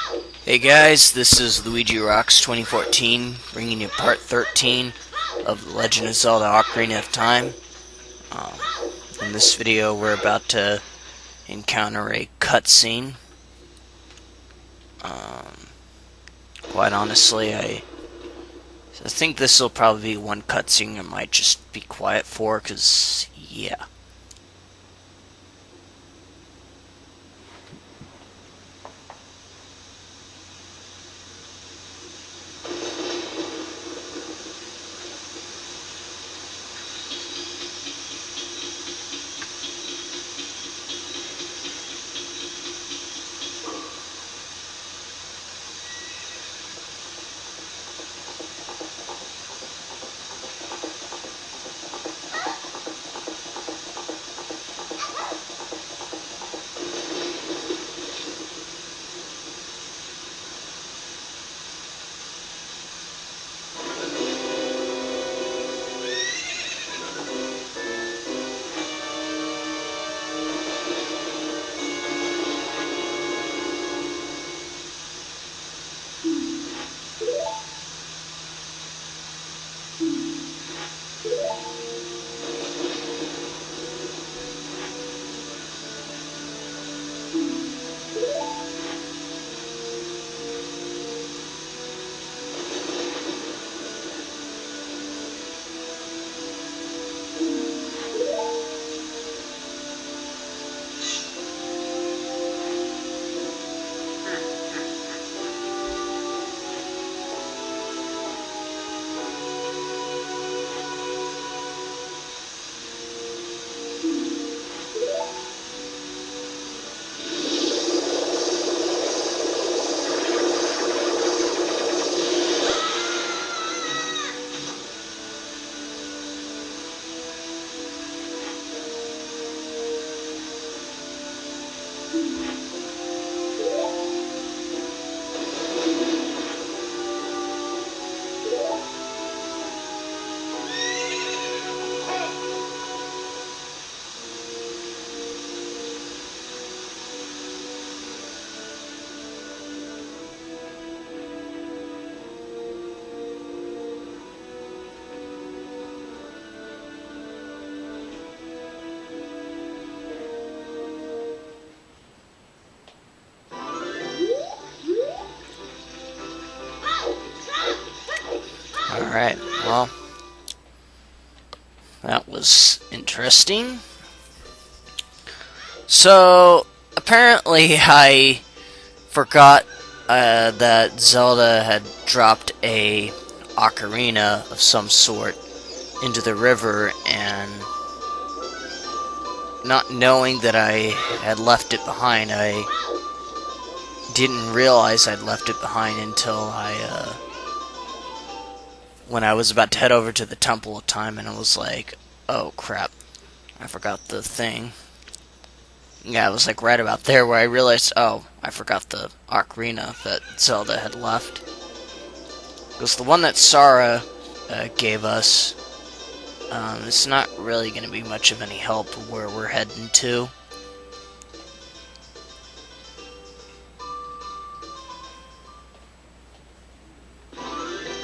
Hey guys, this is Luigi Rocks 2014, bringing you part 13 of The Legend of Zelda Ocarina of Time. Um, in this video, we're about to encounter a cutscene. Um, quite honestly, I think this will probably be one cutscene I might just be quiet for, because, yeah. Alright, well, that was interesting. So, apparently I forgot that Zelda had dropped a ocarina of some sort into the river, and not knowing that I had left it behind, I didn't realize I'd left it behind until when I was about to head over to the Temple of Time, and I was like, oh crap, I forgot the thing. Yeah, it was like right about there where I realized, oh, I forgot the ocarina that Zelda had left. It was the one that Sara gave us. It's not really going to be much of any help where we're heading to.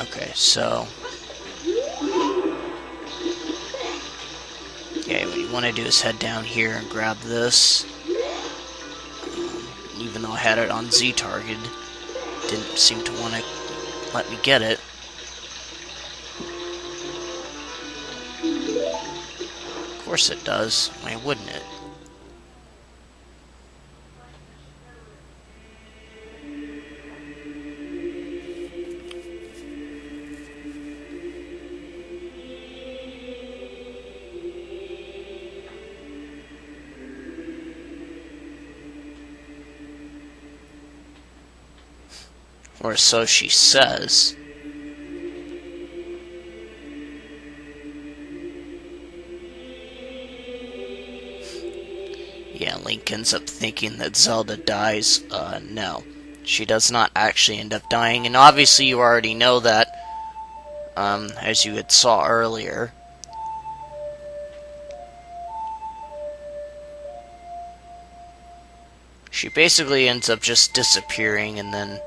Okay, so yeah, what you want to do is head down here and grab this. Even though I had it on Z target, didn't seem to want to let me get it. Of course it does. Why wouldn't it? Or so she says. Yeah, Link ends up thinking that Zelda dies. No. She does not actually end up dying, and obviously you already know that, as you had saw earlier. She basically ends up just disappearing, and then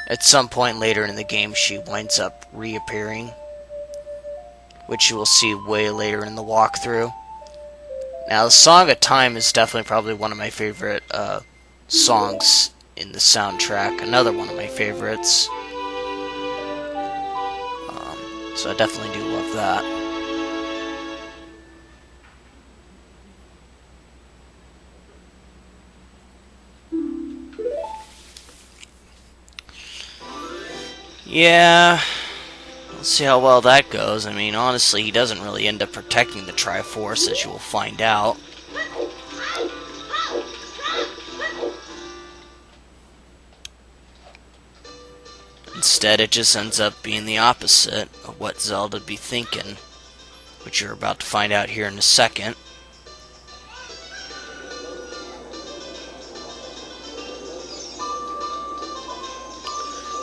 at some point later in the game she winds up reappearing, which you will see way later in the walkthrough. Now, the Song of Time is definitely probably one of my favorite songs in the soundtrack. Another one of my favorites. So I definitely do love that. Yeah, let's see how well that goes. I mean, honestly, he doesn't really end up protecting the Triforce, as you will find out. Instead, it just ends up being the opposite of what Zelda would be thinking, which you're about to find out here in a second.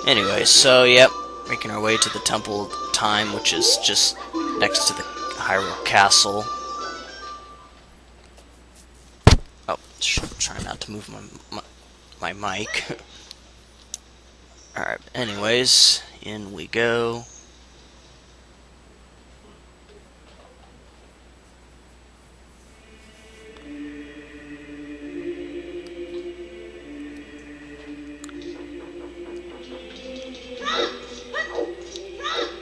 Anyway, so, yep, making our way to the Temple of Time, which is just next to the Hyrule Castle. Oh, trying not to move my mic. Alright, anyways, in we go.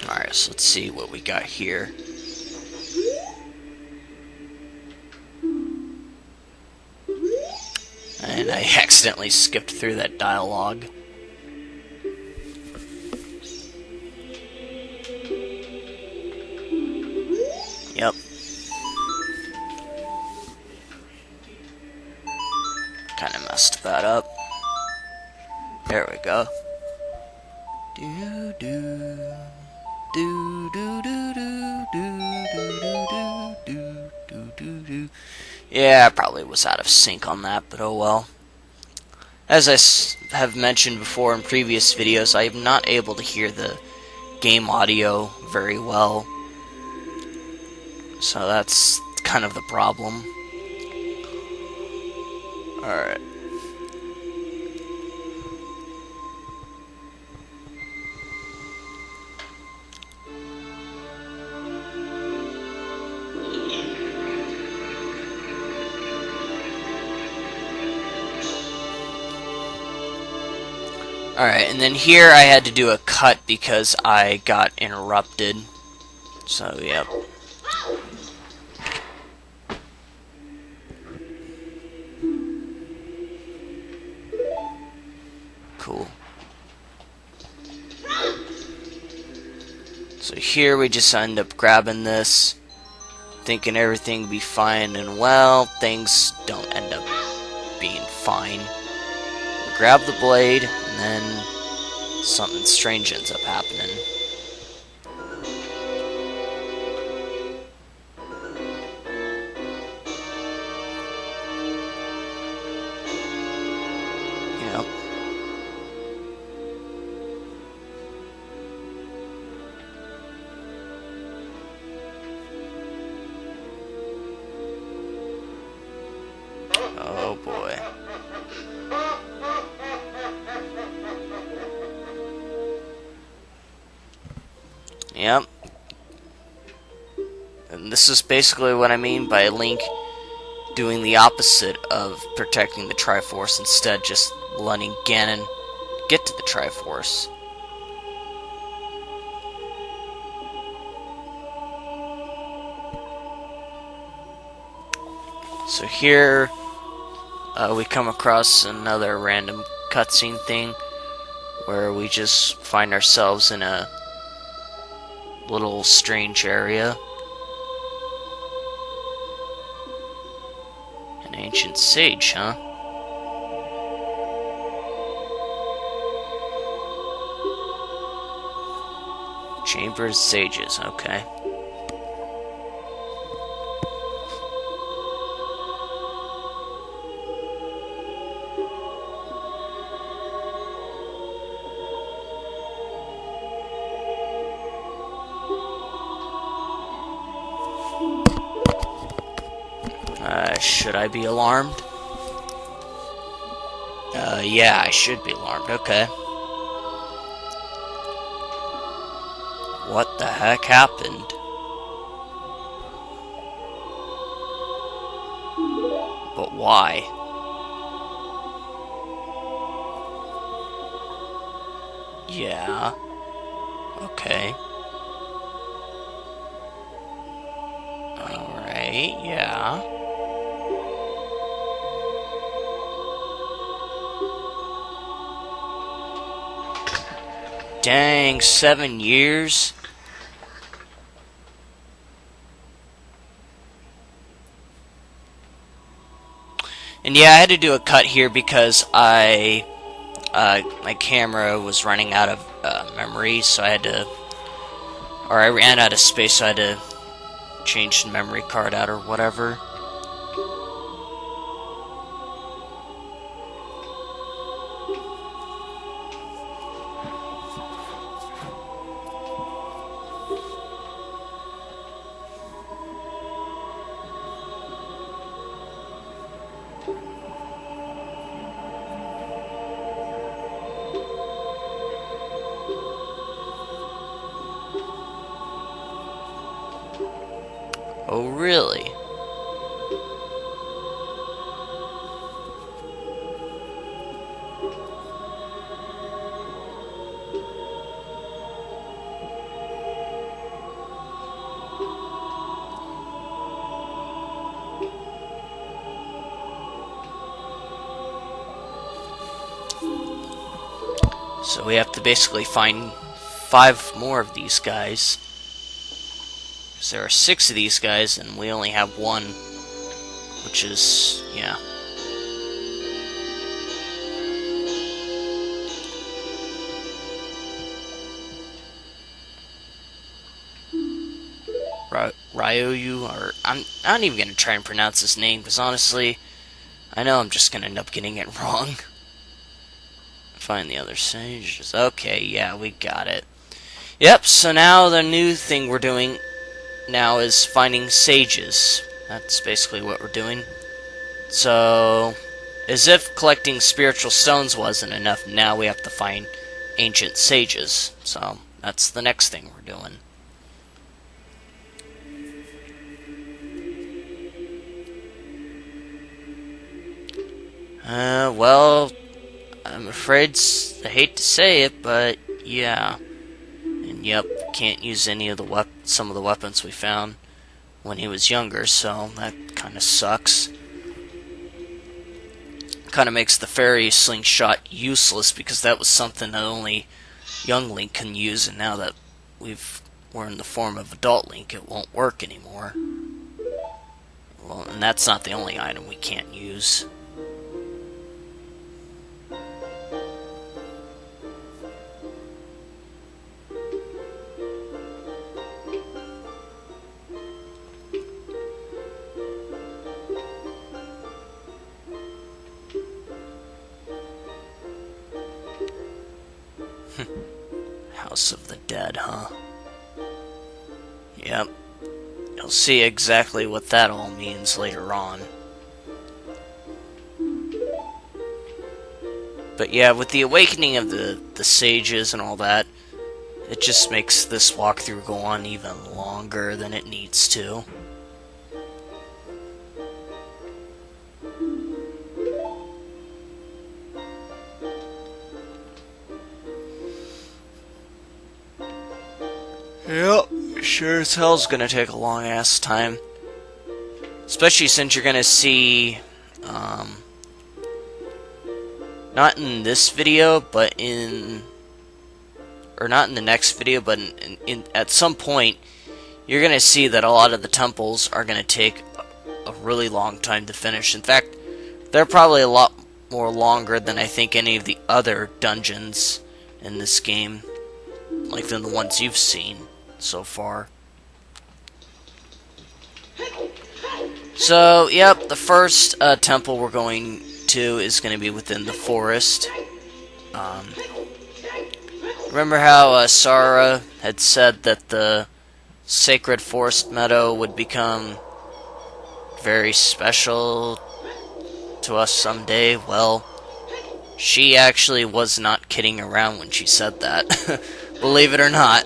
Alright, so let's see what we got here. And I accidentally skipped through that dialogue. Yep. Kinda messed that up. There we go. Do do do do do do do do do do do. Yeah, I probably was out of sync on that, but oh well. As I have mentioned before in previous videos, I am not able to hear the game audio very well. So that's kind of the problem. Alright. Alright, and then here I had to do a cut because I got interrupted. So, yep. Cool. So here we just end up grabbing this, thinking everything will be fine, and well, things don't end up being fine. We grab the blade, and then something strange ends up happening. Yep. Oh boy. Yep. And this is basically what I mean by Link doing the opposite of protecting the Triforce, instead just letting Ganon get to the Triforce. So here we come across another random cutscene thing where we just find ourselves in a little strange area. An ancient sage, huh? Chamber of Sages, okay. Should I be alarmed? Yeah, I should be alarmed. Okay. What the heck happened? But why? Yeah. Okay. Alright, yeah. Dang, 7 years? And yeah, I had to do a cut here because my camera was running out of memory, so I had to, or I ran out of space, so I had to change the memory card out or whatever. Oh, really? So we have to basically find 5 more of these guys. Because there are 6 of these guys, and we only have 1. Which is, yeah. Ryoyu, or I'm not even gonna try and pronounce his name, because honestly, I know I'm just gonna end up getting it wrong. Find the other sages. Okay, yeah, we got it. Yep, so now the new thing we're doing now is finding sages. That's basically what we're doing. So, as if collecting spiritual stones wasn't enough, now we have to find ancient sages. So, that's the next thing we're doing. Well, I'm afraid, I hate to say it, but yeah. And yep, can't use any of the some of the weapons we found when he was younger, so that kind of sucks. Kind of makes the fairy slingshot useless because that was something that only young Link can use, and now that we're in the form of adult Link, it won't work anymore. Well, and that's not the only item we can't use. House of the Dead, huh? Yep. You'll see exactly what that all means later on. But yeah, with the awakening of the sages and all that, it just makes this walkthrough go on even longer than it needs to. Yep, sure as hell's gonna take a long ass time. Especially since you're gonna see, not in this video, but or not in the next video, but at some point, you're gonna see that a lot of the temples are gonna take a really long time to finish. In fact, they're probably a lot more longer than I think any of the other dungeons in this game, like than the ones you've seen so far. So, yep, the first temple we're going to is going to be within the forest. Remember how Sarah had said that the sacred forest meadow would become very special to us someday? Well, She actually was not kidding around when she said that. Believe it or not,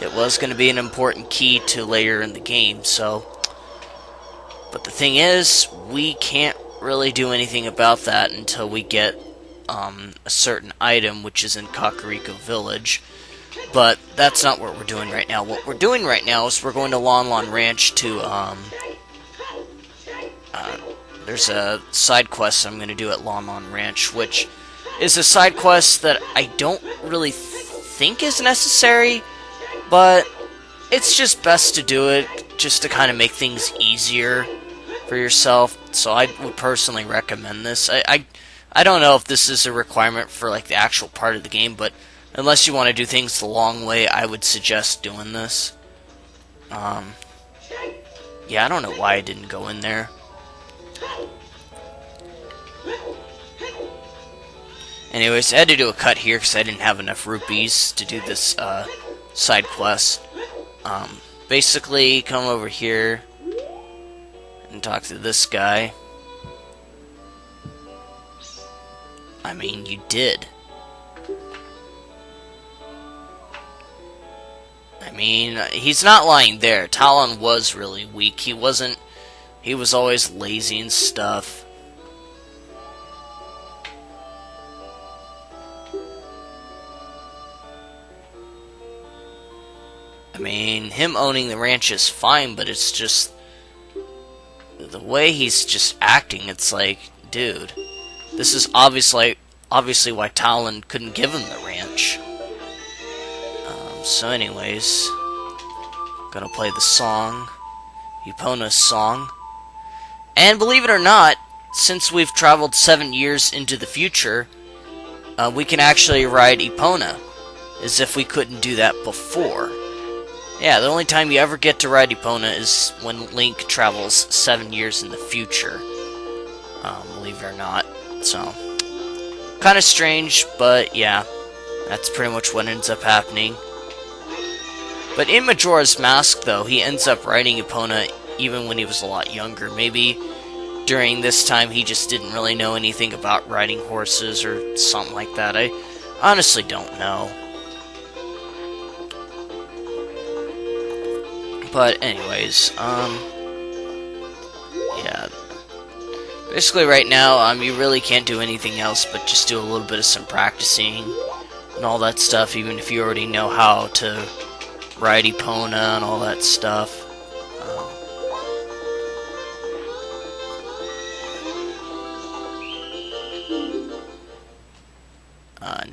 it was going to be an important key to later in the game, so... But the thing is, we can't really do anything about that until we get a certain item, which is in Kakariko Village. But that's not what we're doing right now. What we're doing right now is we're going to Lon Lon Ranch to, there's a side quest I'm going to do at Lon Lon Ranch, which is a side quest that I don't really think is necessary, but it's just best to do it just to kind of make things easier for yourself. So I would personally recommend this. I don't know if this is a requirement for like the actual part of the game, but unless you want to do things the long way, I would suggest doing this. Yeah, I don't know why I didn't go in there. Anyways, I had to do a cut here because I didn't have enough rupees to do this side quest. Basically, come over here and talk to this guy. I mean, you did. I mean, he's not lying there. Talon was really weak. He was always lazy and stuff. I mean, him owning the ranch is fine, but it's just... the way he's just acting, it's like, dude, this is obviously why Talon couldn't give him the ranch. So anyways, gonna play the song, Epona's song. And believe it or not, since we've traveled 7 years into the future, we can actually ride Epona, as if we couldn't do that before. Yeah, the only time you ever get to ride Epona is when Link travels 7 years in the future. Believe it or not. So, kind of strange, but yeah, that's pretty much what ends up happening. But in Majora's Mask, though, he ends up riding Epona even when he was a lot younger. Maybe during this time he just didn't really know anything about riding horses or something like that. I honestly don't know. But anyways, yeah. Basically right now, you really can't do anything else but just do a little bit of some practicing and all that stuff, even if you already know how to ride Epona and all that stuff.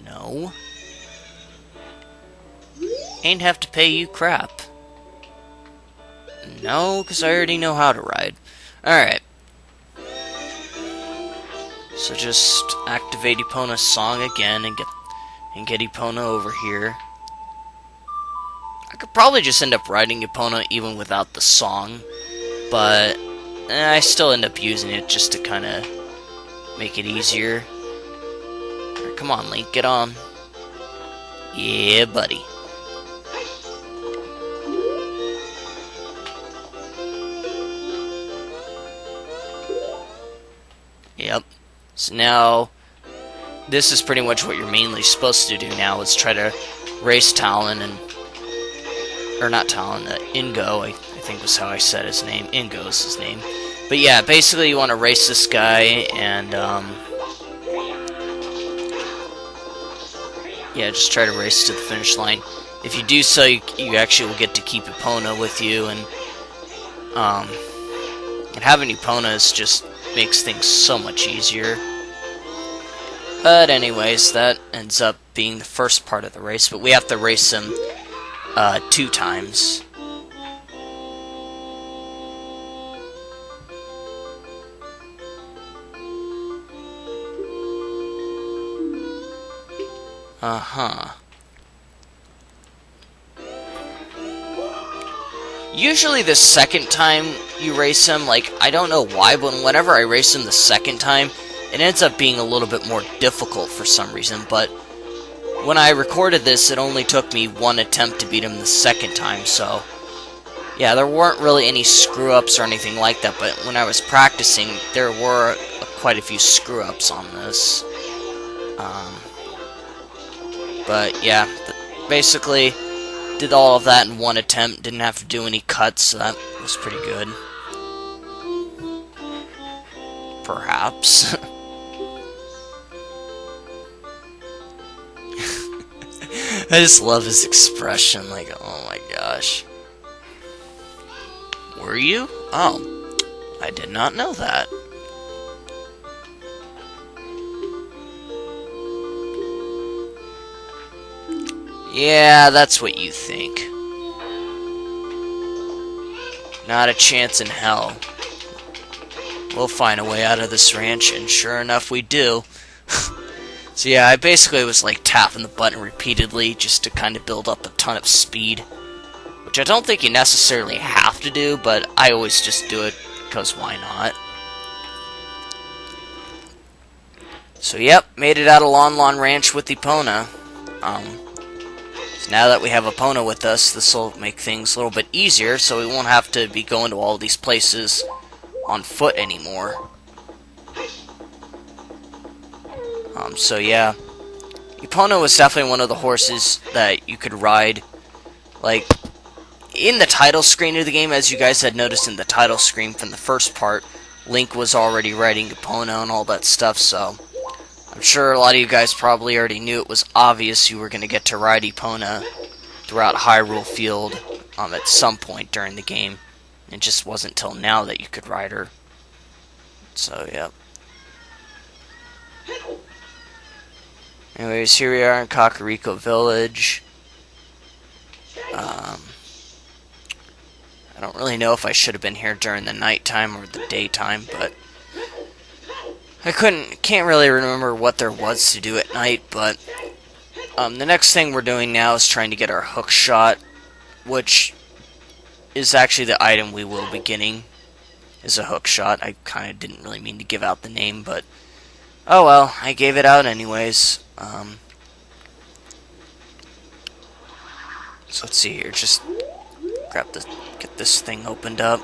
No. Ain't have to pay you crap. No, because I already know how to ride. Alright. So just activate Epona's song again and get Epona over here. I could probably just end up riding Epona even without the song, but I still end up using it just to kind of make it easier. Right, come on, Link, get on. Yeah, buddy. Yep. So now, this is pretty much what you're mainly supposed to do now, is try to race Talon and... or not Talon, Ingo, I think was how I said his name. Ingo is his name. But yeah, basically you want to race this guy and, yeah, just try to race to the finish line. If you do so, you actually will get to keep Epona with you, and having Epona is just makes things so much easier. But anyways, that ends up being the first part of the race, but we have to race him 2 times. Usually the second time you race him, like, I don't know why, but whenever I race him the second time, it ends up being a little bit more difficult for some reason, but when I recorded this, it only took me 1 attempt to beat him the second time, so yeah, there weren't really any screw-ups or anything like that, but when I was practicing, there were quite a few screw-ups on this. Um, but yeah, basically did all of that in one attempt. Didn't have to do any cuts, so that was pretty good. Perhaps. I just love his expression, like, oh my gosh. Were you? Oh, I did not know that. Yeah, that's what you think. Not a chance in hell. We'll find a way out of this ranch, and sure enough we do. So yeah, I basically was like tapping the button repeatedly just to kind of build up a ton of speed. Which I don't think you necessarily have to do, but I always just do it because why not? So yep, made it out of Lon Lon Ranch with Epona. So now that we have Epona with us, this will make things a little bit easier, so we won't have to be going to all these places on foot anymore. So yeah, Epona was definitely one of the horses that you could ride. Like, in the title screen of the game, as you guys had noticed in the title screen from the first part, Link was already riding Epona and all that stuff, so I'm sure a lot of you guys probably already knew it was obvious you were going to get to ride Epona throughout Hyrule Field at some point during the game. It just wasn't till now that you could ride her. So, yep. Anyways, here we are in Kakariko Village. I don't really know if I should have been here during the nighttime or the daytime, but can't really remember what there was to do at night, but the next thing we're doing now is trying to get our Hookshot, which is actually the item we will be getting, is a Hookshot. I kind of didn't really mean to give out the name, but oh well, I gave it out anyways. So let's see here, just get this thing opened up.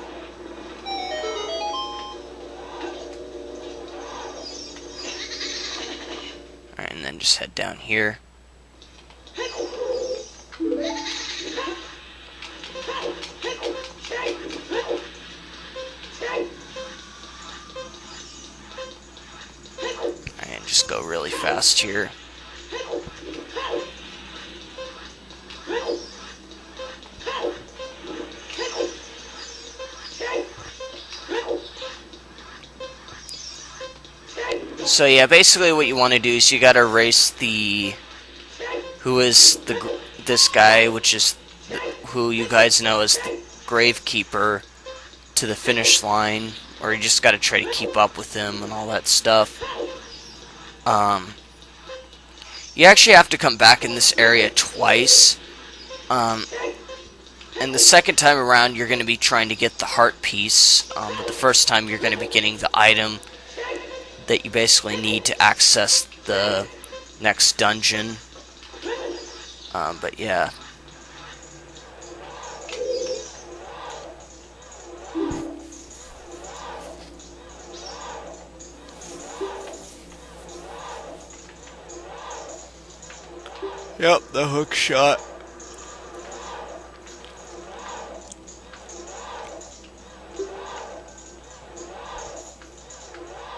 Alright, and then just head down here. Alright, just go really fast here. So yeah, basically what you want to do is you gotta race this guy, which is who you guys know as the Gravekeeper, to the finish line, or you just gotta try to keep up with him and all that stuff. You actually have to come back in this area twice, and the second time around you're going to be trying to get the heart piece, but the first time you're going to be getting the item that you basically need to access the next dungeon. But yeah. Yep, the Hookshot.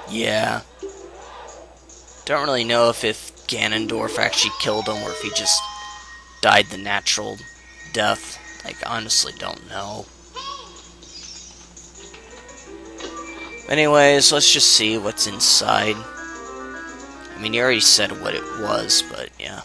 Yeah. Don't really know if Ganondorf actually killed him or if he just died the natural death. Like, honestly don't know. Anyways, let's just see what's inside. I mean, you already said what it was, but yeah.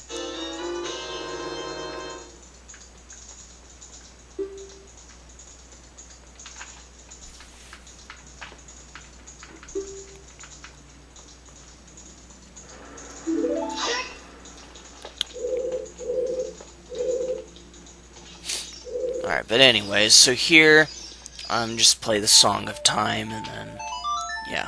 Alright, but anyways, so here, just play the Song of Time, and then, yeah.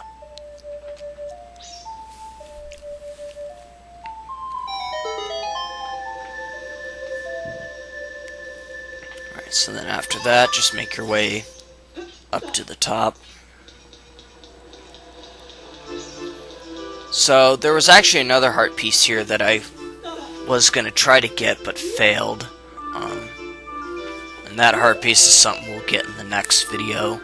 Alright, so then after that, just make your way up to the top. So there was actually another heart piece here that I was gonna try to get but failed. Um, and that heart piece is something we'll get in the next video.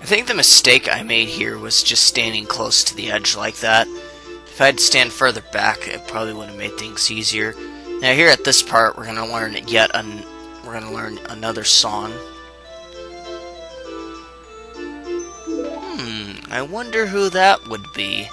I think the mistake I made here was just standing close to the edge like that. If I'd stand further back, it probably would have made things easier. Now here at this part, we're gonna learn another song. I wonder who that would be.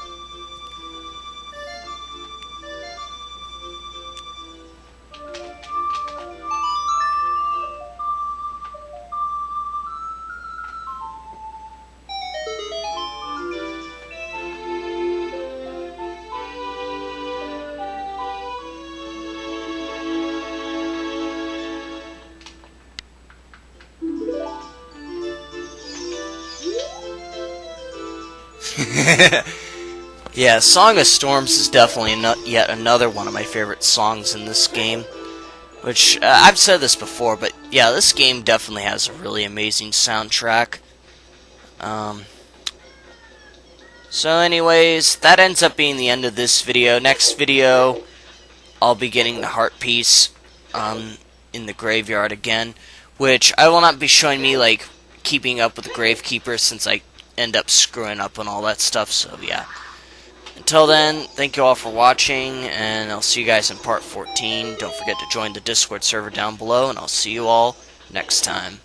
Yeah, Song of Storms is definitely yet another one of my favorite songs in this game. Which, I've said this before, but yeah, this game definitely has a really amazing soundtrack. So anyways, that ends up being the end of this video. Next video, I'll be getting the heart piece in the graveyard again. Which, I will not be showing me, like, keeping up with the Gravekeeper since I end up screwing up on all that stuff, so yeah. Until then, thank you all for watching, and I'll see you guys in part 14. Don't forget to join the Discord server down below, and I'll see you all next time.